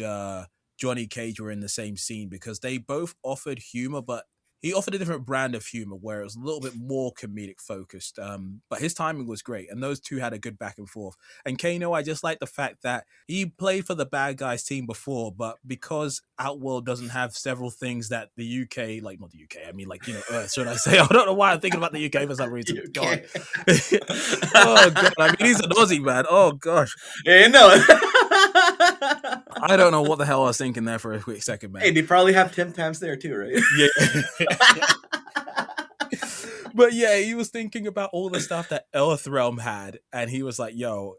Johnny Cage were in the same scene because they both offered humor, but he offered a different brand of humor where it was a little bit more comedic focused. But his timing was great, and those two had a good back and forth. And Kano, I just like the fact that he played for the bad guys team before, but because Outworld doesn't have several things that the UK, like not the UK, I mean like Earth, should I say? I don't know why I'm thinking about the UK for some reason. You God, can't. oh god, I mean he's an Aussie man. Oh gosh, Yeah, no. I don't know what the hell I was thinking there for a quick second, Hey, man. they probably have Tim Tams there too, right? Yeah. But yeah, he was thinking about all the stuff that Earthrealm had, and he was like, yo,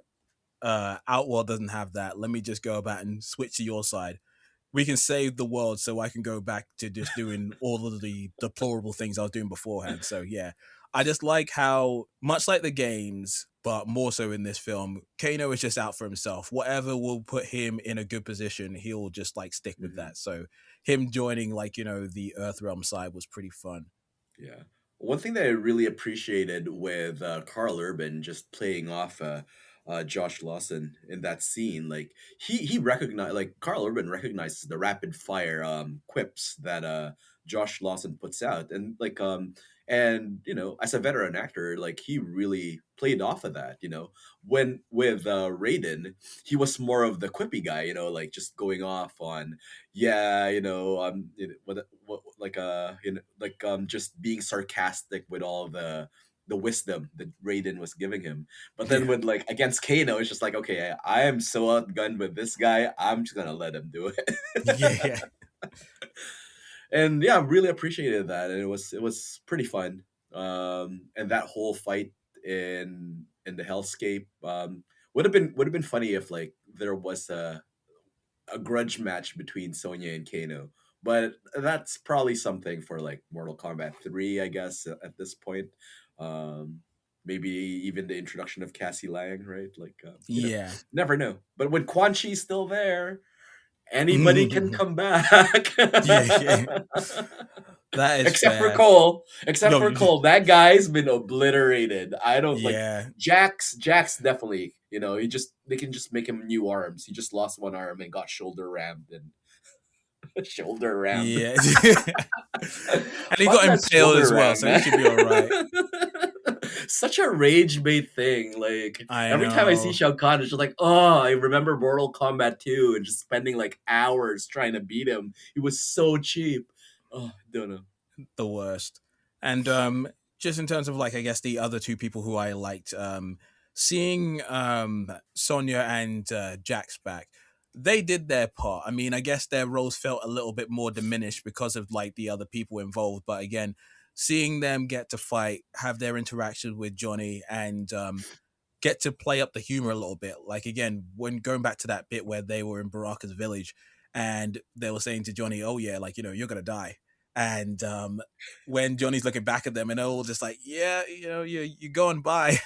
Outworld doesn't have that. Let me just go about and switch to your side. We can save the world so I can go back to just doing all of the deplorable things I was doing beforehand. So yeah, I just like how much like the games, but more so in this film, Kano is just out for himself. Whatever will put him in a good position, he'll just like stick with Hmm. that. So him joining like, the Earthrealm side was pretty fun. Yeah. One thing that I really appreciated with Carl Urban just playing off Josh Lawson in that scene, like he recognized, like Carl Urban recognizes the rapid fire quips that Josh Lawson puts out, and and as a veteran actor, like he really played off of that. When with Raiden, he was more of the quippy guy, like just going off on, yeah, just being sarcastic with all the wisdom that Raiden was giving him. But then Yeah. with like against Kano, it's just like, okay, I am so outgunned with this guy, I'm just gonna let him do it. Yeah. And yeah, I really appreciated that, and it was pretty fun. And that whole fight in the hellscape would have been funny if like there was a grudge match between Sonya and Kano. But that's probably something for like Mortal Kombat 3, I guess, at this point. Um, Maybe even the introduction of Cassie Lang, right? Like, Yeah. never know. But when Quan Chi's still there, anybody can Yeah. come back. Yeah. That is Except for fair. Cole. Except No, for Cole. That guy's been obliterated. I don't like yeah. Jax definitely, they can just make him new arms. He just lost one arm and got shoulder rammed and shoulder rammed. Yeah. And he Fuck got that impaled shoulder as well, ram, so he man. should be all right. Such a rage bait thing. Like I every time I see know. Shao Kahn, it's just like, oh, I remember Mortal Kombat 2 and just spending like hours trying to beat him. He was so cheap. Oh, don't know. The worst. And just in terms of like I guess the other two people who I liked, seeing Sonya and Jax back, they did their part. I mean, I guess their roles felt a little bit more diminished because of like the other people involved. But again, seeing them get to fight, have their interaction with Johnny, and get to play up the humor a little bit. Like again, when going back to that bit where they were in Baraka's village and they were saying to Johnny, "Oh yeah, like you're gonna die," and when Johnny's looking back at them and they're all just like, "Yeah, you're going by,"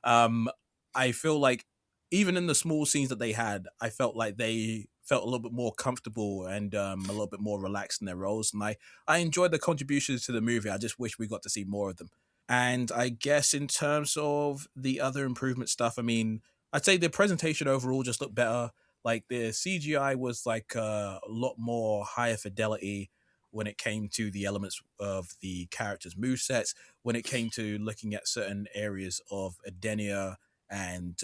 um, I feel like even in the small scenes that they had, I felt like they felt a little bit more comfortable and a little bit more relaxed in their roles, and I enjoyed the contributions to the movie. I just wish we got to see more of them. And I guess in terms of the other improvement stuff, I mean, I'd say the presentation overall just looked better. Like the CGI was like a lot more higher fidelity when it came to the elements of the characters' movesets, when it came to looking at certain areas of Adenia and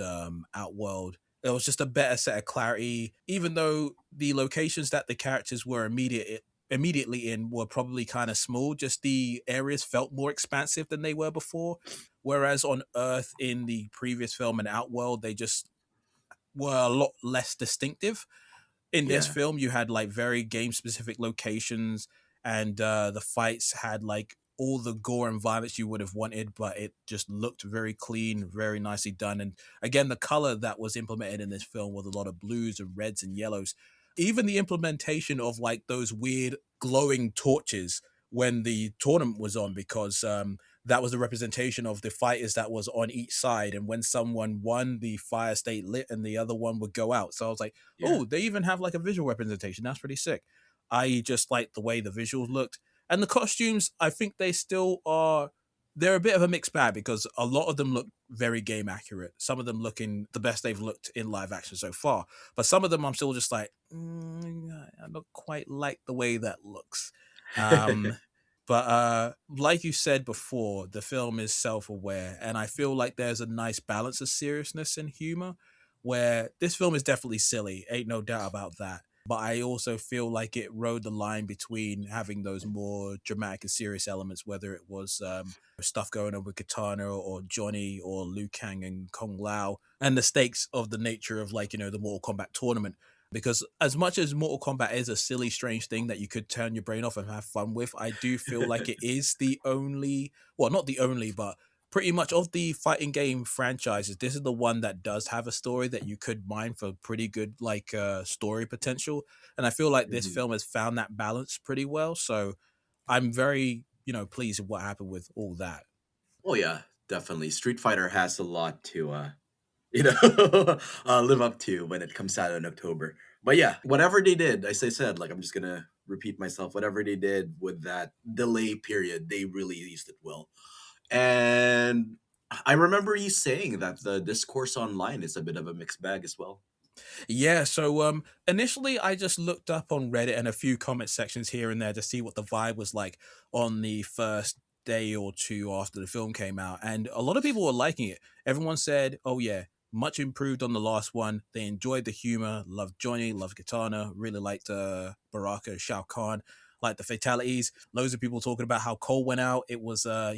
Outworld. There was just a better set of clarity, even though the locations that the characters were immediately in were probably kind of small. Just the areas felt more expansive than they were before. Whereas on Earth in the previous film and Outworld, they just were a lot less distinctive. In this Yeah. film, you had like very game specific locations, and the fights had like all the gore and violence you would have wanted, but it just looked very clean, very nicely done. And again, the color that was implemented in this film was a lot of blues and reds and yellows. Even the implementation of like those weird glowing torches when the tournament was on, because that was the representation of the fighters that was on each side. And when someone won, the fire stayed lit and the other one would go out. So I was like, Yeah. oh, they even have like a visual representation. That's pretty sick. I just like the way the visuals looked. And the costumes, I think they still are, they're a bit of a mixed bag because a lot of them look very game accurate. Some of them looking the best they've looked in live action so far, but some of them I'm still just like, I don't quite like the way that looks. Um, but like you said before, the film is self-aware, and I feel like there's a nice balance of seriousness and humor. Where this film is definitely silly, ain't no doubt about that. But I also feel like it rode the line between having those more dramatic and serious elements, whether it was stuff going on with Katana or Johnny or Liu Kang and Kung Lao, and the stakes of the nature of, like, the Mortal Kombat tournament. Because as much as Mortal Kombat is a silly, strange thing that you could turn your brain off and have fun with, I do feel like it is the only, well, not the only, but pretty much of the fighting game franchises, this is the one that does have a story that you could mine for pretty good, like, story potential. And I feel like this Mhm. film has found that balance pretty well. So I'm very, pleased with what happened with all that. Oh yeah, definitely. Street Fighter has a lot to live up to when it comes out in October. But yeah, whatever they did, as I said, like I'm just gonna repeat myself. Whatever they did with that delay period, they really used it well. And I remember you saying that the discourse online is a bit of a mixed bag as well. Yeah, so initially I just looked up on Reddit and a few comment sections here and there to see what the vibe was like on the first day or two after the film came out, and a lot of people were liking it. Everyone said, "Oh yeah, much improved on the last one." They enjoyed the humor, loved Johnny, loved Katana, really liked Baraka, Shao Kahn, liked the fatalities. Loads of people talking about how Cole went out. It was a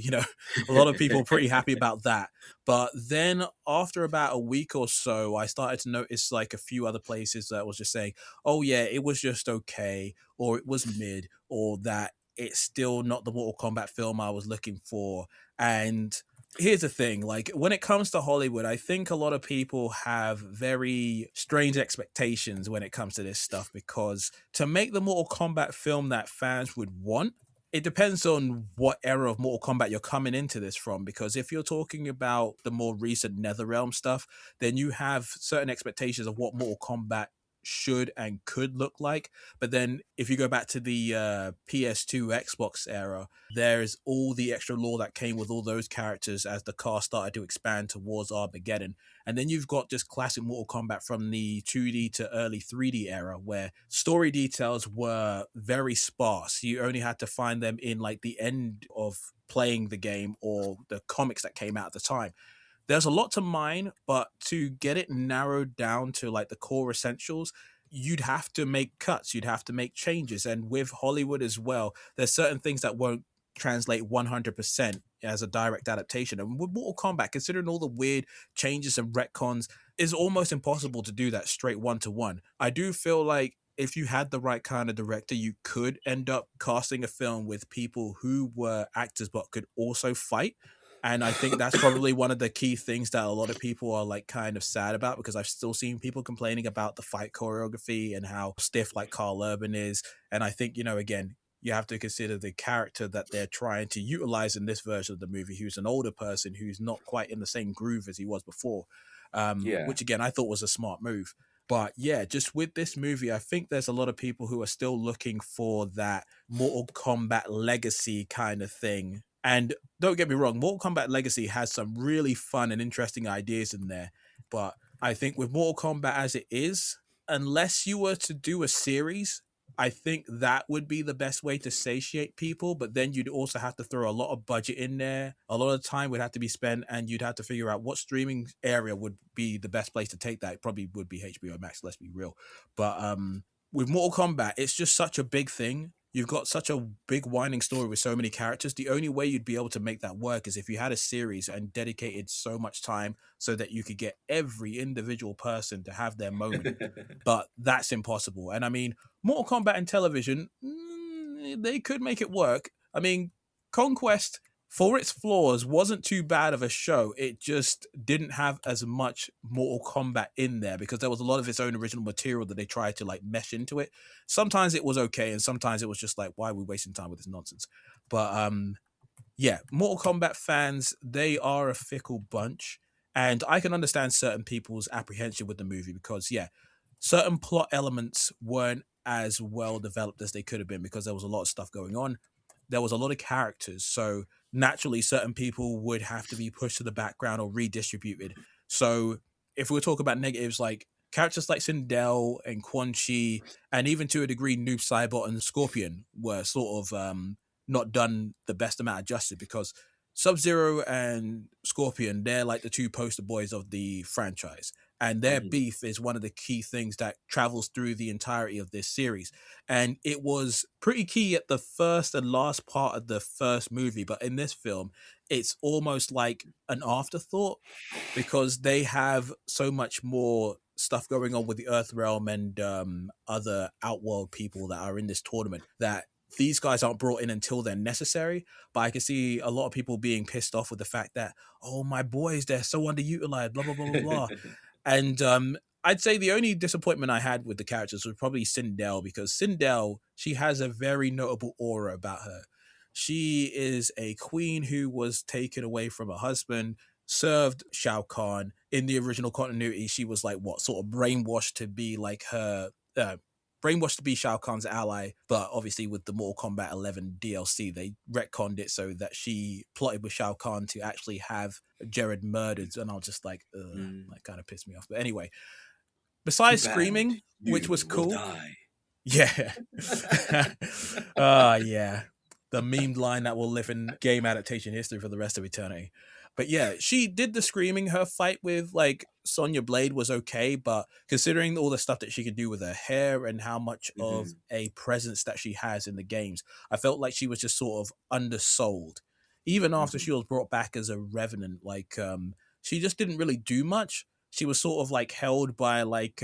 lot of people pretty happy about that. But then after about a week or so, I started to notice like a few other places that was just saying, "Oh yeah, it was just okay," or "It was mid," or that it's still not the Mortal Kombat film I was looking for. And here's the thing, like when it comes to Hollywood, I think a lot of people have very strange expectations when it comes to this stuff, because to make the Mortal Kombat film that fans would want, it depends on what era of Mortal Kombat you're coming into this from. Because if you're talking about the more recent NetherRealm stuff, then you have certain expectations of what Mortal Kombat should and could look like. But then if you go back to the PS2 Xbox era, there's all the extra lore that came with all those characters as the cast started to expand towards Armageddon. And then you've got just classic Mortal Kombat from the 2D to early 3D era, where story details were very sparse. You only had to find them in like the end of playing the game or the comics that came out at the time. There's a lot to mine, but to get it narrowed down to like the core essentials, you'd have to make cuts, you'd have to make changes. And with Hollywood as well, there's certain things that won't translate 100% as a direct adaptation. And with Mortal Kombat, considering all the weird changes and retcons, it's almost impossible to do that straight one to one. I do feel like if you had the right kind of director, you could end up casting a film with people who were actors but could also fight. And I think that's probably one of the key things that a lot of people are like kind of sad about, because I've still seen people complaining about the fight choreography and how stiff like Carl Urban is. And I think, again, you have to consider the character that they're trying to utilize in this version of the movie, who's an older person who's not quite in the same groove as he was before, Yeah. which again, I thought was a smart move. But yeah, just with this movie, I think there's a lot of people who are still looking for that Mortal Kombat legacy kind of thing. And don't get me wrong, Mortal Kombat Legacy has some really fun and interesting ideas in there. But I think with Mortal Kombat as it is, unless you were to do a series, I think that would be the best way to satiate people. But then you'd also have to throw a lot of budget in there. A lot of time would have to be spent, and you'd have to figure out what streaming area would be the best place to take that. It probably would be HBO Max, let's be real. But with Mortal Kombat, it's just such a big thing. You've got such a big winding story with so many characters. The only way you'd be able to make that work is if you had a series and dedicated so much time so that you could get every individual person to have their moment. But that's impossible. And I mean, Mortal Kombat and television, they could make it work. I mean, Conquest, for its flaws, wasn't too bad of a show. It just didn't have as much Mortal Kombat in there because there was a lot of its own original material that they tried to like mesh into it. Sometimes it was okay, and sometimes it was just like, why are we wasting time with this nonsense? But yeah, Mortal Kombat fans, they are a fickle bunch. And I can understand certain people's apprehension with the movie because, yeah, certain plot elements weren't as well developed as they could have been because there was a lot of stuff going on. There was a lot of characters. So naturally certain people would have to be pushed to the background or redistributed. So if we talk about negatives, like characters like Sindel and Quan Chi, and even to a degree Noob Saibot and Scorpion were sort of not done the best amount of justice, because Sub Zero and Scorpion, they're like the two poster boys of the franchise. And their Hmm. beef is one of the key things that travels through the entirety of this series. And it was pretty key at the first and last part of the first movie. But in this film, it's almost like an afterthought, because they have so much more stuff going on with the Earth Realm and other outworld people that are in this tournament, that these guys aren't brought in until they're necessary. But I can see a lot of people being pissed off with the fact that, oh, my boys, they're so underutilized, blah, blah, blah, blah, blah. And I'd say the only disappointment I had with the characters was probably Sindel, because Sindel, she has a very notable aura about her. She is a queen who was taken away from her husband, served Shao Kahn. In the original continuity, she was like what, sort of brainwashed to be like her, brainwashed to be Shao Kahn's ally. But obviously, with the Mortal Kombat 11 DLC, they retconned it so that she plotted with Shao Kahn to actually have Jared murdered. And I was just like, ugh, Mm. that kind of pissed me off. But anyway, Too besides bad. screaming, which was You will cool, die. yeah. Yeah. The memed line that will live in game adaptation history for the rest of eternity. But yeah, she did the screaming. Her fight with like Sonya Blade was okay, but considering all the stuff that she could do with her hair and how much of Hmm. a presence that she has in the games, I felt like she was just sort of undersold. Even after Hmm. she was brought back as a revenant, like she just didn't really do much. She was sort of like held by like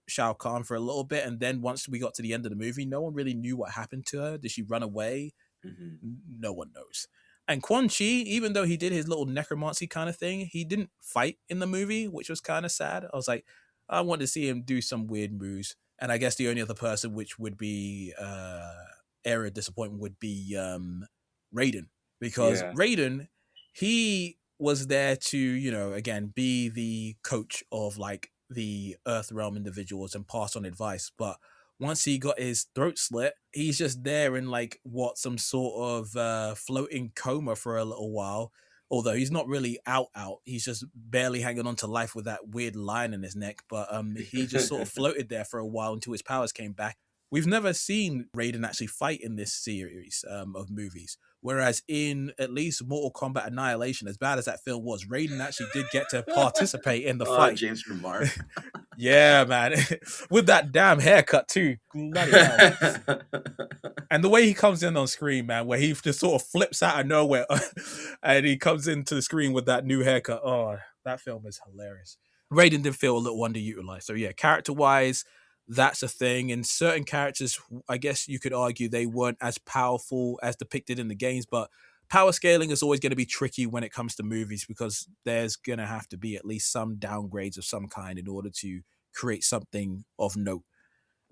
Shao Kahn for a little bit, and then once we got to the end of the movie, no one really knew what happened to her. Did she run away? Hmm. No one knows. And Quan Chi, even though he did his little necromancy kind of thing, he didn't fight in the movie, which was kind of sad. I was like, I wanted to see him do some weird moves. And I guess the only other person which would be area of disappointment would be Raiden, because Yeah. Raiden, he was there to, again, be the coach of like the Earth Realm individuals and pass on advice. But once he got his throat slit, he's just there in like what, some sort of floating coma for a little while. Although he's not really out, he's just barely hanging on to life with that weird line in his neck. But he just sort of floated there for a while until his powers came back. We've never seen Raiden actually fight in this series of movies. Whereas in at least Mortal Kombat Annihilation, as bad as that film was, Raiden actually did get to participate in the fight. James Remark. Yeah, man. With that damn haircut too. Bloody hell. And the way he comes in on screen, man, where he just sort of flips out of nowhere and he comes into the screen with that new haircut. Oh, that film is hilarious. Raiden did feel a little underutilized. So yeah, character wise, that's a thing. And certain characters, I guess you could argue they weren't as powerful as depicted in the games, but power scaling is always going to be tricky when it comes to movies, because there's going to have to be at least some downgrades of some kind in order to create something of note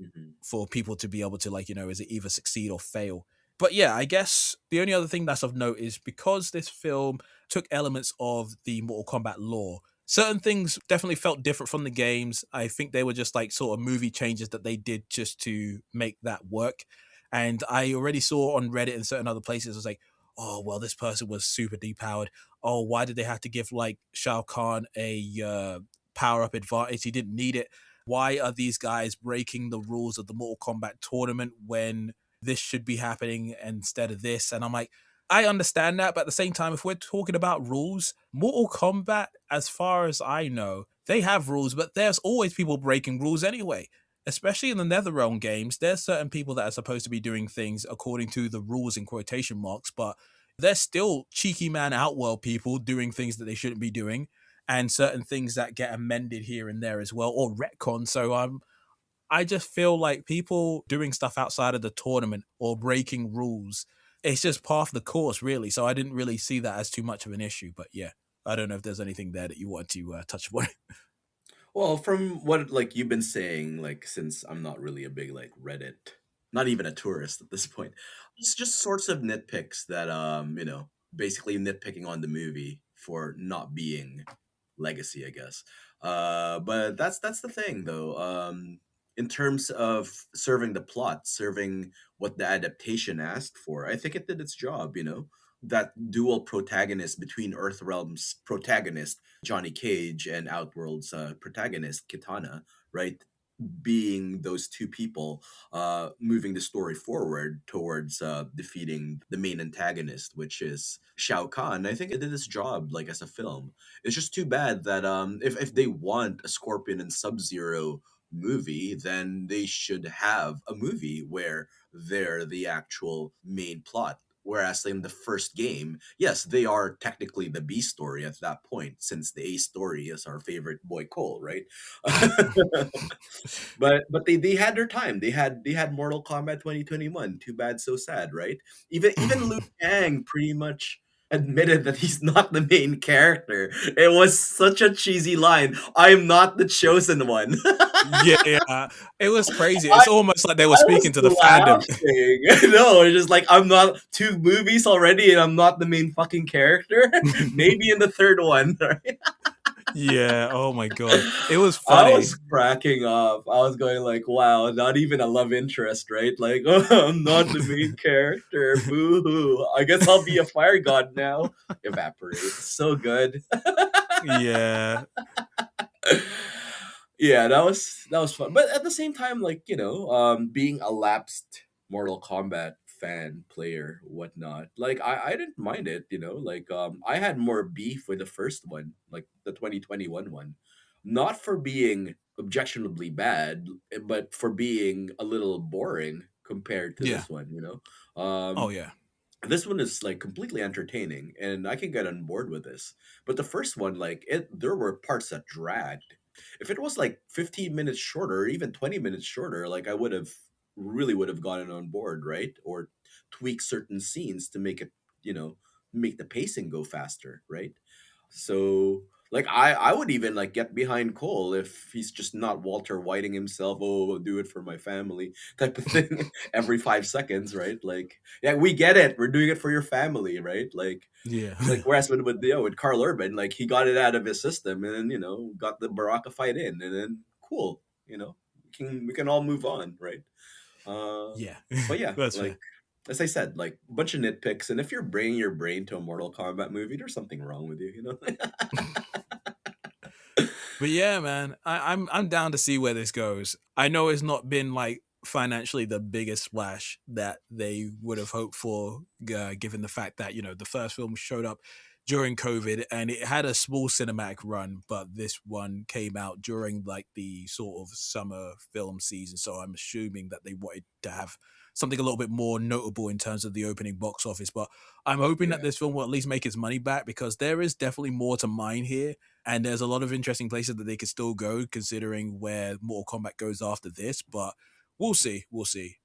Hmm. for people to be able to, like, is it either succeed or fail. But yeah, I guess the only other thing that's of note is because this film took elements of the Mortal Kombat lore, certain things definitely felt different from the games. I think they were just like sort of movie changes that they did just to make that work. And I already saw on Reddit and certain other places, I was like, oh, well, this person was super depowered. Oh, why did they have to give like Shao Kahn a power up advantage? He didn't need it. Why are these guys breaking the rules of the Mortal Kombat tournament when this should be happening instead of this? And I'm like, I understand that, but at the same time, if we're talking about rules, Mortal Kombat, as far as I know, they have rules, but there's always people breaking rules anyway. Especially in the NetherRealm games, there's certain people that are supposed to be doing things according to the rules in quotation marks, but there's still cheeky man outworld people doing things that they shouldn't be doing, and certain things that get amended here and there as well, or retcon. So I just feel like people doing stuff outside of the tournament or breaking rules, it's just part of the course, really. So I didn't really see that as too much of an issue. But yeah, I don't know if there's anything there that you want to touch upon. Well, from what like you've been saying, like since I'm not really a big like Reddit, not even a tourist at this point, it's just sorts of nitpicks that basically nitpicking on the movie for not being legacy, I guess. But that's the thing though. In terms of serving the plot, serving what the adaptation asked for, I think it did its job. that dual protagonist between Earthrealm's protagonist Johnny Cage and Outworld's protagonist Kitana, right? Being those two people moving the story forward towards defeating the main antagonist, which is Shao Kahn. I think it did its job, like, as a film. It's just too bad that if they want a Scorpion and Sub Zero movie, then they should have a movie where they're the actual main plot. Whereas in the first game, yes, they are technically the B story at that point, since the A story is our favorite boy Cole, right? But they had their time. They had Mortal Kombat 2021. Too bad, so sad, right? Even Liu Kang pretty much admitted that he's not the main character. It was such a cheesy line. I'm not the chosen one. Yeah, yeah. It was crazy. I, It's almost like they were I was speaking to the fandom. laughing. No, it's just like, I'm not two movies already and I'm not the main fucking character. Maybe in the third one, right? Yeah. Oh my god. It was I funny. was cracking up. I was going like, wow, not even a love interest, right? Like, oh, I'm not the main character. Boo hoo. I guess I'll be a fire god now. Evaporate. So good. Yeah. Yeah, that was fun. But at the same time, like, being a lapsed Mortal Kombat fan, player, whatnot, like, I didn't mind it, like, I had more beef with the first one, like the 2021 one. Not for being objectionably bad, but for being a little boring compared to Yeah. this one, Oh yeah. this one is like completely entertaining and I can get on board with this. But the first one, like, it there were parts that dragged. If it was like 15 minutes shorter or even 20 minutes shorter, like, I would have gotten on board, right? Or tweak certain scenes to make it, make the pacing go faster, right? So, like, I would even like get behind Cole if he's just not Walter Whiting himself. Oh, I'll do it for my family type of thing every 5 seconds, right? Like, yeah, we get it. We're doing it for your family, right? Yeah. Like, whereas with Carl Urban, like, he got it out of his system and then, got the Baraka fight in, and then cool, we can all move on, right? Uh, Yeah. but yeah, That's like, fair. as I said, like, bunch of nitpicks, and if you're bringing your brain to a Mortal Kombat movie, there's something wrong with you. But yeah, man, I'm down to see where this goes. I know it's not been like financially the biggest splash that they would have hoped for, given the fact that the first film showed up during COVID and it had a small cinematic run, but this one came out during like the sort of summer film season. So I'm assuming that they wanted to have something a little bit more notable in terms of the opening box office. But I'm hoping that Yeah. this film will at least make its money back because there is definitely more to mine here and there's a lot of interesting places that they could still go considering where Mortal Kombat goes after this, but we'll see. We'll see.